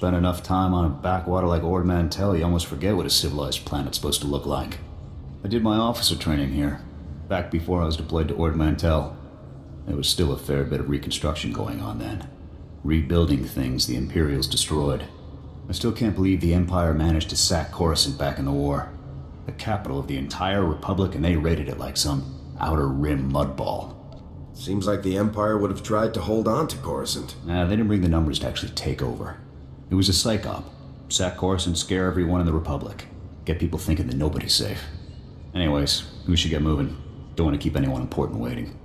spend enough time on a backwater like Ord Mantell, you almost forget what a civilized planet's supposed to look like. I did my officer training here, back before I was deployed to Ord Mantell. There was still a fair bit of reconstruction going on then. Rebuilding things the Imperials destroyed. I still can't believe the Empire managed to sack Coruscant back in the war. The capital of the entire Republic, and they raided it like some outer rim mudball. Seems like the Empire would have tried to hold on to Coruscant. Nah, they didn't bring the numbers to actually take over. It was a psych op. Sack Coruscant, scare everyone in the Republic. Get people thinking that nobody's safe. Anyways, we should get moving. Don't want to keep anyone important waiting.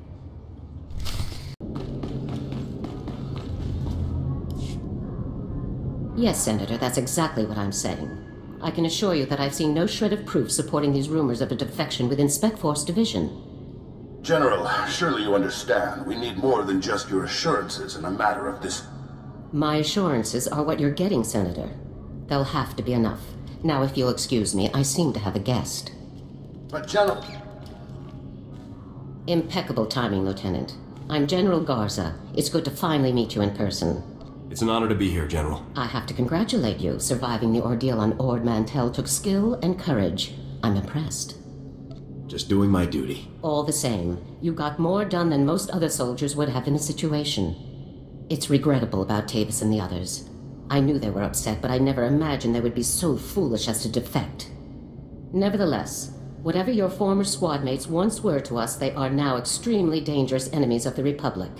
Yes, Senator, that's exactly what I'm saying. I can assure you that I've seen no shred of proof supporting these rumors of a defection within Spec Force Division. General, surely you understand. We need more than just your assurances in a matter of this. My assurances are what you're getting, Senator. They'll have to be enough. Now, if you'll excuse me, I seem to have a guest. But General... Impeccable timing, Lieutenant. I'm General Garza. It's good to finally meet you in person. It's an honor to be here, General. I have to congratulate you. Surviving the ordeal on Ord Mantell took skill and courage. I'm impressed. Just doing my duty. All the same, you got more done than most other soldiers would have in the situation. It's regrettable about Tavis and the others. I knew they were upset, but I never imagined they would be so foolish as to defect. Nevertheless, whatever your former squad mates once were to us, they are now extremely dangerous enemies of the Republic.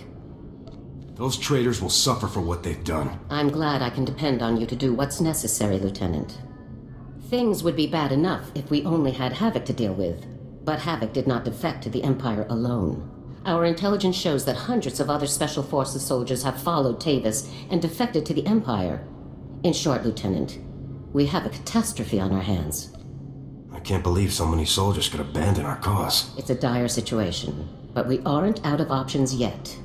Those traitors will suffer for what they've done. I'm glad I can depend on you to do what's necessary, Lieutenant. Things would be bad enough if we only had Havoc to deal with, but Havoc did not defect to the Empire alone. Our intelligence shows that hundreds of other Special Forces soldiers have followed Tavis and defected to the Empire. In short, Lieutenant, we have a catastrophe on our hands. I can't believe so many soldiers could abandon our cause. It's a dire situation, but we aren't out of options yet.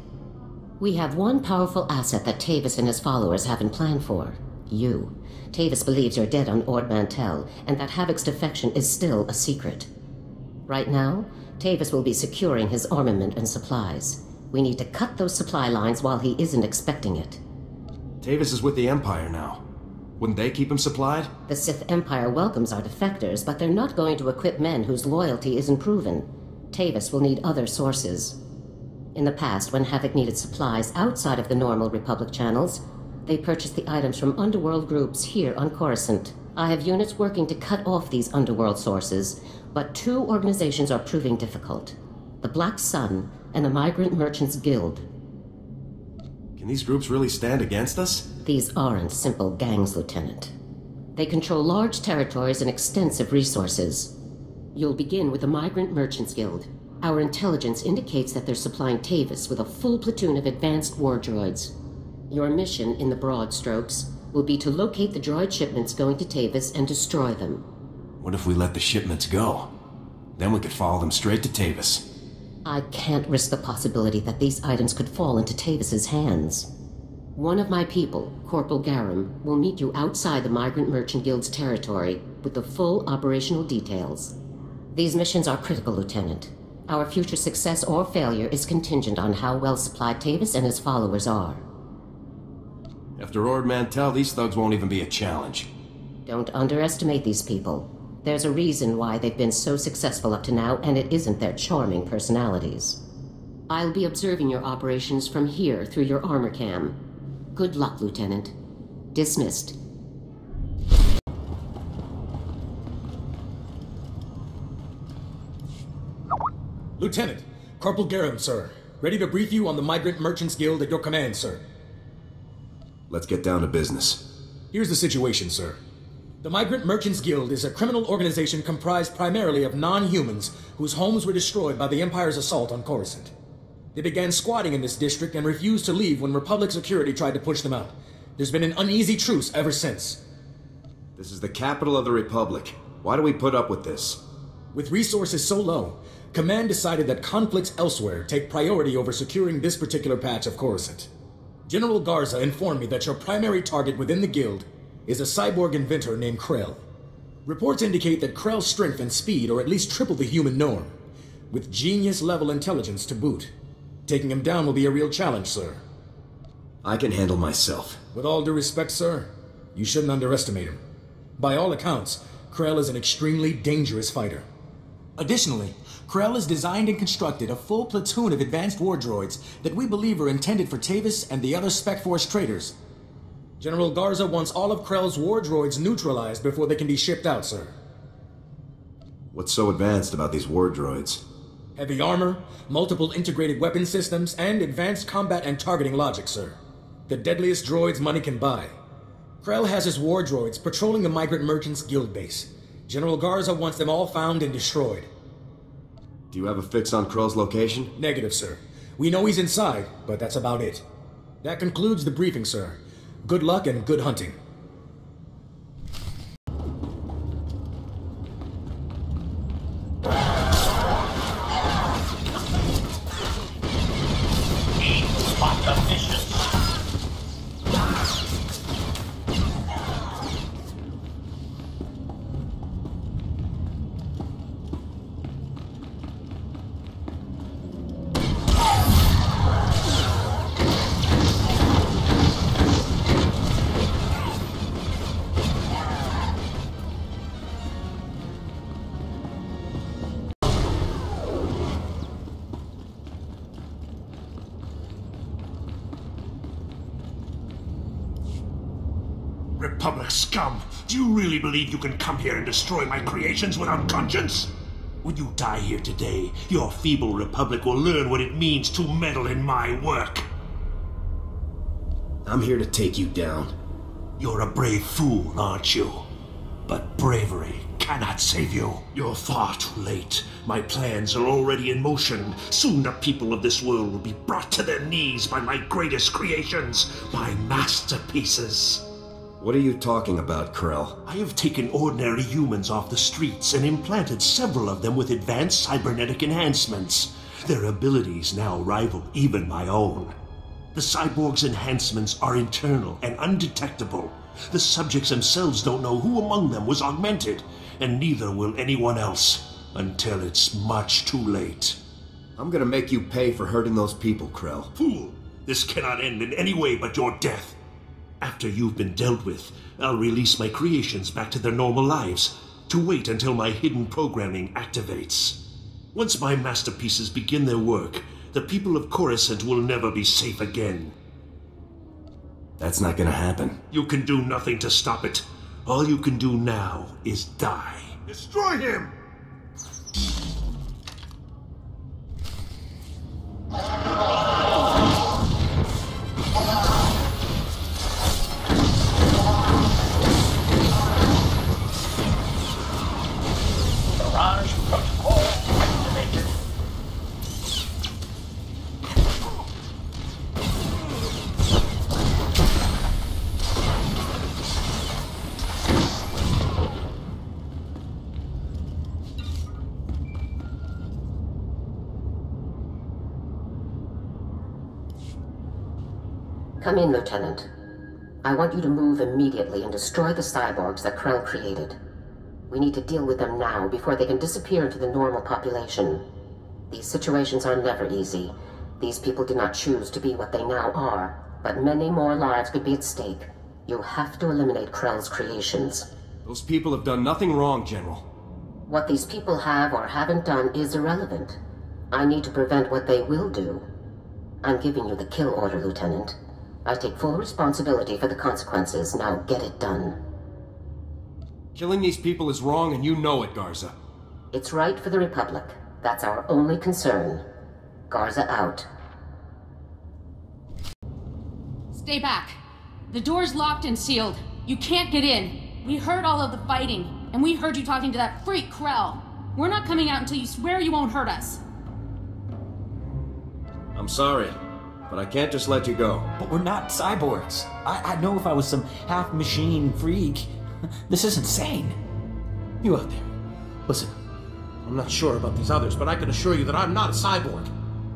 We have one powerful asset that Tavis and his followers haven't planned for. You. Tavis believes you're dead on Ord Mantell, and that Havoc's defection is still a secret. Right now, Tavis will be securing his armament and supplies. We need to cut those supply lines while he isn't expecting it. Tavis is with the Empire now. Wouldn't they keep him supplied? The Sith Empire welcomes our defectors, but they're not going to equip men whose loyalty isn't proven. Tavis will need other sources. In the past, when Havoc needed supplies outside of the normal Republic channels, they purchased the items from underworld groups here on Coruscant. I have units working to cut off these underworld sources, but two organizations are proving difficult. The Black Sun and the Migrant Merchants Guild. Can these groups really stand against us? These aren't simple gangs, Lieutenant. They control large territories and extensive resources. You'll begin with the Migrant Merchants Guild. Our intelligence indicates that they're supplying Tavis with a full platoon of advanced war droids. Your mission, in the broad strokes, will be to locate the droid shipments going to Tavis and destroy them. What if we let the shipments go? Then we could follow them straight to Tavis. I can't risk the possibility that these items could fall into Tavis's hands. One of my people, Corporal Garum, will meet you outside the Migrant Merchant Guild's territory with the full operational details. These missions are critical, Lieutenant. Our future success or failure is contingent on how well supplied Tavis and his followers are. After Ord Mantell, these thugs won't even be a challenge. Don't underestimate these people. There's a reason why they've been so successful up to now, and it isn't their charming personalities. I'll be observing your operations from here through your armor cam. Good luck, Lieutenant. Dismissed. Lieutenant, Corporal Garum, sir. Ready to brief you on the Migrant Merchants Guild at your command, sir. Let's get down to business. Here's the situation, sir. The Migrant Merchants Guild is a criminal organization comprised primarily of non-humans whose homes were destroyed by the Empire's assault on Coruscant. They began squatting in this district and refused to leave when Republic security tried to push them out. There's been an uneasy truce ever since. This is the capital of the Republic. Why do we put up with this? With resources so low, Command decided that conflicts elsewhere take priority over securing this particular patch of Coruscant. General Garza informed me that your primary target within the Guild is a cyborg inventor named Krell. Reports indicate that Krell's strength and speed are at least triple the human norm, with genius-level intelligence to boot. Taking him down will be a real challenge, sir. I can handle myself. With all due respect, sir, You shouldn't underestimate him. By all accounts, Krell is an extremely dangerous fighter. Additionally, Krell has designed and constructed a full platoon of advanced war droids that we believe are intended for Tavis and the other Spec Force traitors. General Garza wants all of Krell's war droids neutralized before they can be shipped out, sir. What's so advanced about these war droids? Heavy armor, multiple integrated weapon systems, and advanced combat and targeting logic, sir. The deadliest droids money can buy. Krell has his war droids patrolling the Migrant Merchants Guild base. General Garza wants them all found and destroyed. Do you have a fix on Krell's location? Negative, sir. We know he's inside, but that's about it. That concludes the briefing, sir. Good luck and good hunting. Republic scum! Do you really believe you can come here and destroy my creations without conscience? When you die here today, your feeble Republic will learn what it means to meddle in my work. I'm here to take you down. You're a brave fool, aren't you? But bravery cannot save you. You're far too late. My plans are already in motion. Soon the people of this world will be brought to their knees by my greatest creations, my masterpieces. What are you talking about, Krell? I have taken ordinary humans off the streets and implanted several of them with advanced cybernetic enhancements. Their abilities now rival even my own. The cyborgs' enhancements are internal and undetectable. The subjects themselves don't know who among them was augmented, and neither will anyone else, until it's much too late. I'm gonna make you pay for hurting those people, Krell. Fool! This cannot end in any way but your death. After you've been dealt with, I'll release my creations back to their normal lives, to wait until my hidden programming activates. Once my masterpieces begin their work, the people of Coruscant will never be safe again. That's not gonna happen. You can do nothing to stop it. All you can do now is die. Destroy him! Come in, Lieutenant. I want you to move immediately and destroy the cyborgs that Krell created. We need to deal with them now before they can disappear into the normal population. These situations are never easy. These people did not choose to be what they now are, but many more lives could be at stake. You have to eliminate Krell's creations. Those people have done nothing wrong, General. What these people have or haven't done is irrelevant. I need to prevent what they will do. I'm giving you the kill order, Lieutenant. I take full responsibility for the consequences. Now get it done. Killing these people is wrong, and you know it, Garza. It's right for the Republic. That's our only concern. Garza out. Stay back. The door's locked and sealed. You can't get in. We heard all of the fighting, and we heard you talking to that freak Krell. We're not coming out until you swear you won't hurt us. I'm sorry, but I can't just let you go. But we're not cyborgs. I'd know if I was some half-machine freak. This is insane. You out there. Listen, I'm not sure about these others, but I can assure you that I'm not a cyborg.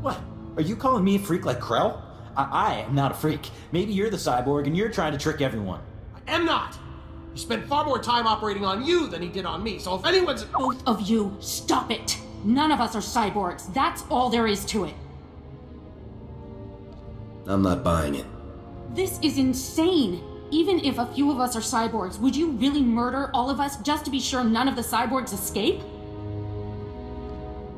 What? Are you calling me a freak like Krell? I am not a freak. Maybe you're the cyborg and you're trying to trick everyone. I am not! He spent far more time operating on you than he did on me, so if anyone's... Both of you, stop it! None of us are cyborgs. That's all there is to it. I'm not buying it. This is insane. Even if a few of us are cyborgs, would you really murder all of us just to be sure none of the cyborgs escape?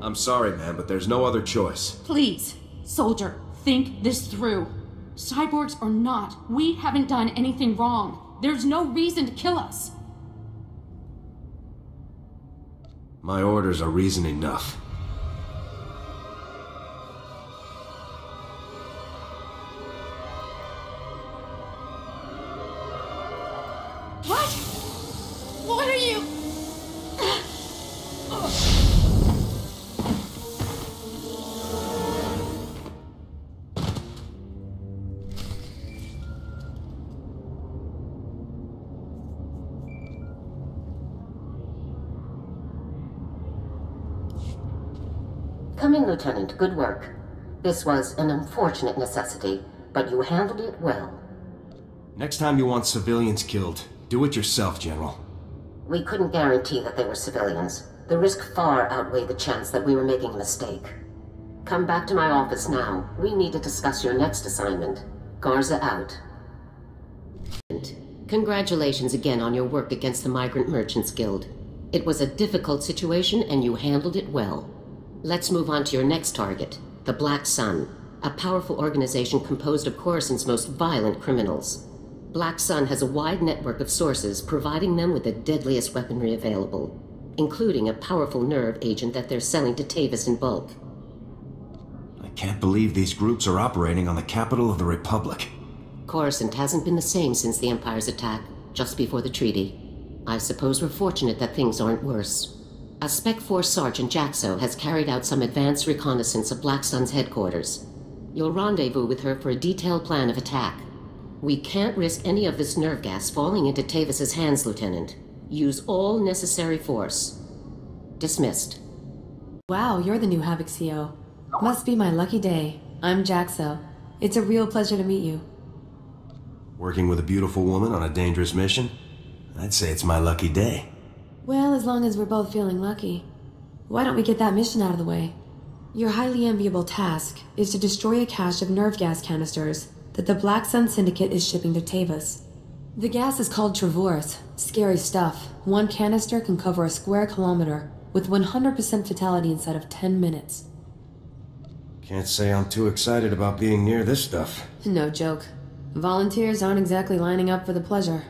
I'm sorry, man, but there's no other choice. Please, soldier, think this through. Cyborgs or not, we haven't done anything wrong. There's no reason to kill us. My orders are reason enough. What? What are you? Come in, Lieutenant. Good work. This was an unfortunate necessity, but you handled it well. Next time you want civilians killed, do it yourself, General. We couldn't guarantee that they were civilians. The risk far outweighed the chance that we were making a mistake. Come back to my office now. We need to discuss your next assignment. Garza out. Congratulations again on your work against the Migrant Merchants Guild. It was a difficult situation and you handled it well. Let's move on to your next target, the Black Sun, a powerful organization composed of Coruscant's most violent criminals. Black Sun has a wide network of sources providing them with the deadliest weaponry available, including a powerful nerve agent that they're selling to Tavis in bulk. I can't believe these groups are operating on the capital of the Republic. Coruscant hasn't been the same since the Empire's attack, just before the treaty. I suppose we're fortunate that things aren't worse. A Spec Force Sergeant Jaxo has carried out some advanced reconnaissance of Black Sun's headquarters. You'll rendezvous with her for a detailed plan of attack. We can't risk any of this nerve gas falling into Tavis's hands, Lieutenant. Use all necessary force. Dismissed. Wow, you're the new Havoc CO. Must be my lucky day. I'm Jaxo. It's a real pleasure to meet you. Working with a beautiful woman on a dangerous mission? I'd say it's my lucky day. Well, as long as we're both feeling lucky. Why don't we get that mission out of the way? Your highly enviable task is to destroy a cache of nerve gas canisters that the Black Sun Syndicate is shipping to Tavis. The gas is called Travorce. Scary stuff. One canister can cover a square kilometer, with 100% fatality inside of 10 minutes. Can't say I'm too excited about being near this stuff. No joke. Volunteers aren't exactly lining up for the pleasure.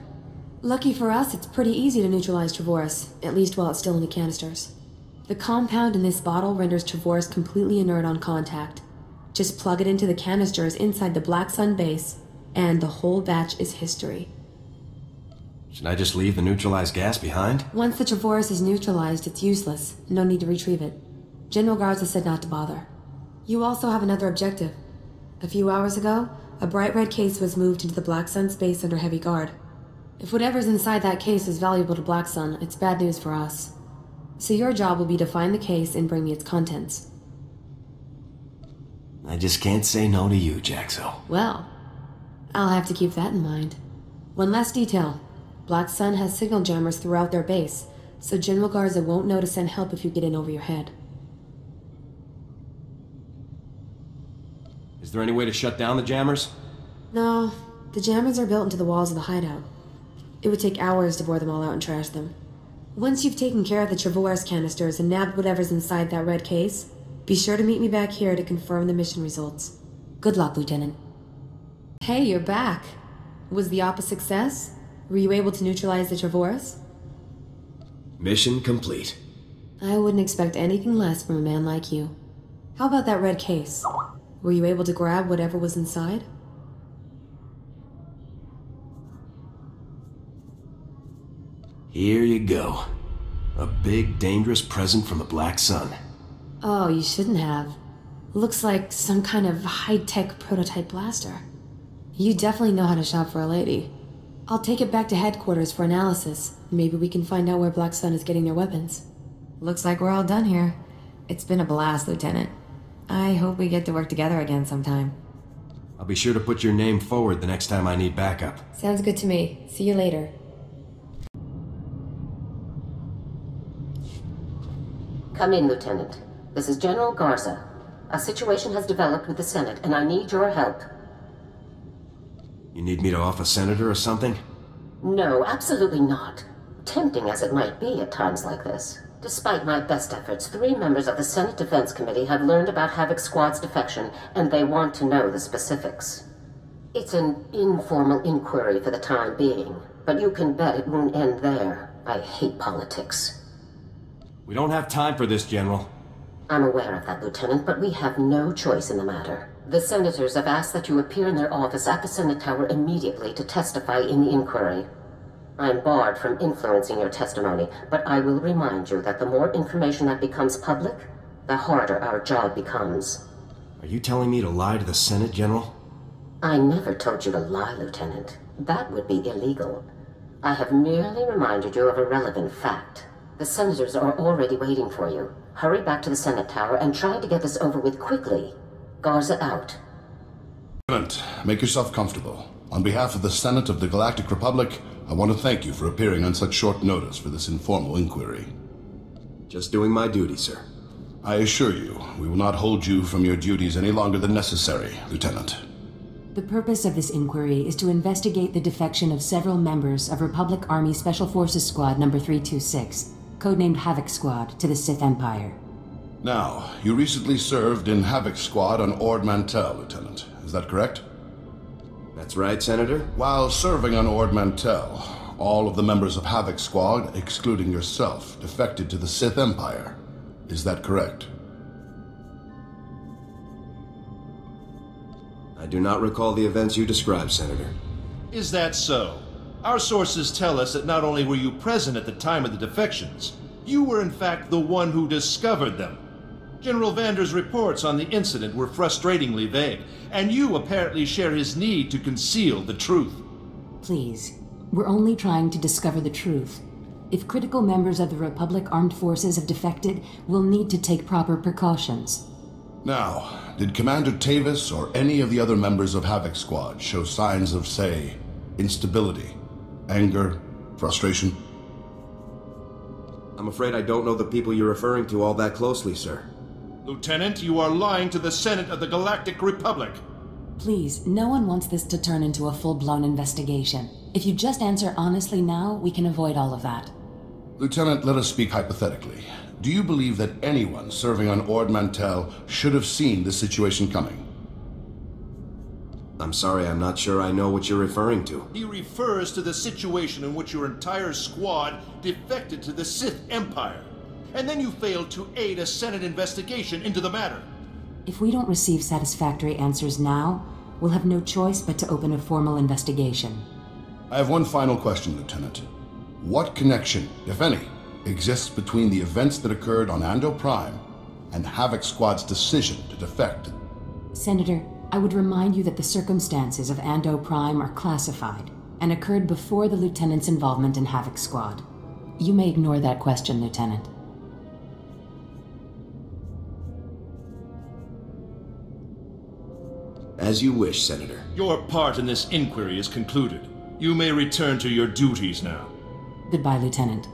Lucky for us, it's pretty easy to neutralize Travorce, at least while it's still in the canisters. The compound in this bottle renders Travorce completely inert on contact. Just plug it into the canisters inside the Black Sun base, and the whole batch is history. Should I just leave the neutralized gas behind? Once the Travorce is neutralized, it's useless. No need to retrieve it. General Garza said not to bother. You also have another objective. A few hours ago, a bright red case was moved into the Black Sun space under heavy guard. If whatever's inside that case is valuable to Black Sun, it's bad news for us. So your job will be to find the case and bring me its contents. I just can't say no to you, Jaxo. Well, I'll have to keep that in mind. One last detail. Black Sun has signal jammers throughout their base, so General Garza won't know to send help if you get in over your head. Is there any way to shut down the jammers? No, the jammers are built into the walls of the hideout. It would take hours to bore them all out and trash them. Once you've taken care of the Travorce canisters and nabbed whatever's inside that red case, be sure to meet me back here to confirm the mission results. Good luck, Lieutenant. Hey, you're back. Was the op a success? Were you able to neutralize the Travorce? Mission complete. I wouldn't expect anything less from a man like you. How about that red case? Were you able to grab whatever was inside? Here you go. A big, dangerous present from the Black Sun. Oh, you shouldn't have. Looks like some kind of high-tech prototype blaster. You definitely know how to shop for a lady. I'll take it back to headquarters for analysis. Maybe we can find out where Black Sun is getting their weapons. Looks like we're all done here. It's been a blast, Lieutenant. I hope we get to work together again sometime. I'll be sure to put your name forward the next time I need backup. Sounds good to me. See you later. Come in, Lieutenant. This is General Garza. A situation has developed with the Senate, and I need your help. You need me to off a senator or something? No, absolutely not. Tempting as it might be at times like this. Despite my best efforts, 3 members of the Senate Defense Committee have learned about Havoc Squad's defection, and they want to know the specifics. It's an informal inquiry for the time being, but you can bet it won't end there. I hate politics. We don't have time for this, General. I'm aware of that, Lieutenant, but we have no choice in the matter. The senators have asked that you appear in their office at the Senate Tower immediately to testify in the inquiry. I'm barred from influencing your testimony, but I will remind you that the more information that becomes public, the harder our job becomes. Are you telling me to lie to the Senate, General? I never told you to lie, Lieutenant. That would be illegal. I have merely reminded you of a relevant fact. The senators are already waiting for you. Hurry back to the Senate Tower and try to get this over with quickly. Garza out. Lieutenant, make yourself comfortable. On behalf of the Senate of the Galactic Republic, I want to thank you for appearing on such short notice for this informal inquiry. Just doing my duty, sir. I assure you, we will not hold you from your duties any longer than necessary, Lieutenant. The purpose of this inquiry is to investigate the defection of several members of Republic Army Special Forces Squad number 326, codenamed Havoc Squad, to the Sith Empire. Now, you recently served in Havoc Squad on Ord Mantell, Lieutenant. Is that correct? That's right, Senator. While serving on Ord Mantell, all of the members of Havoc Squad, excluding yourself, defected to the Sith Empire. Is that correct? I do not recall the events you described, Senator. Is that so? Our sources tell us that not only were you present at the time of the defections, you were in fact the one who discovered them. General Vander's reports on the incident were frustratingly vague, and you apparently share his need to conceal the truth. Please, we're only trying to discover the truth. If critical members of the Republic Armed Forces have defected, we'll need to take proper precautions. Now, did Commander Tavis or any of the other members of Havoc Squad show signs of, say, instability, anger, frustration? I'm afraid I don't know the people you're referring to all that closely, sir. Lieutenant, you are lying to the Senate of the Galactic Republic. Please, no one wants this to turn into a full-blown investigation. If you just answer honestly now, we can avoid all of that. Lieutenant, let us speak hypothetically. Do you believe that anyone serving on Ord Mantell should have seen this situation coming? I'm sorry, I'm not sure I know what you're referring to. He refers to the situation in which your entire squad defected to the Sith Empire, and then you failed to aid a Senate investigation into the matter. If we don't receive satisfactory answers now, we'll have no choice but to open a formal investigation. I have one final question, Lieutenant. What connection, if any, exists between the events that occurred on Ando Prime and Havoc Squad's decision to defect? Senator, I would remind you that the circumstances of Ando Prime are classified and occurred before the Lieutenant's involvement in Havoc Squad. You may ignore that question, Lieutenant. As you wish, Senator. Your part in this inquiry is concluded. You may return to your duties now. Goodbye, Lieutenant.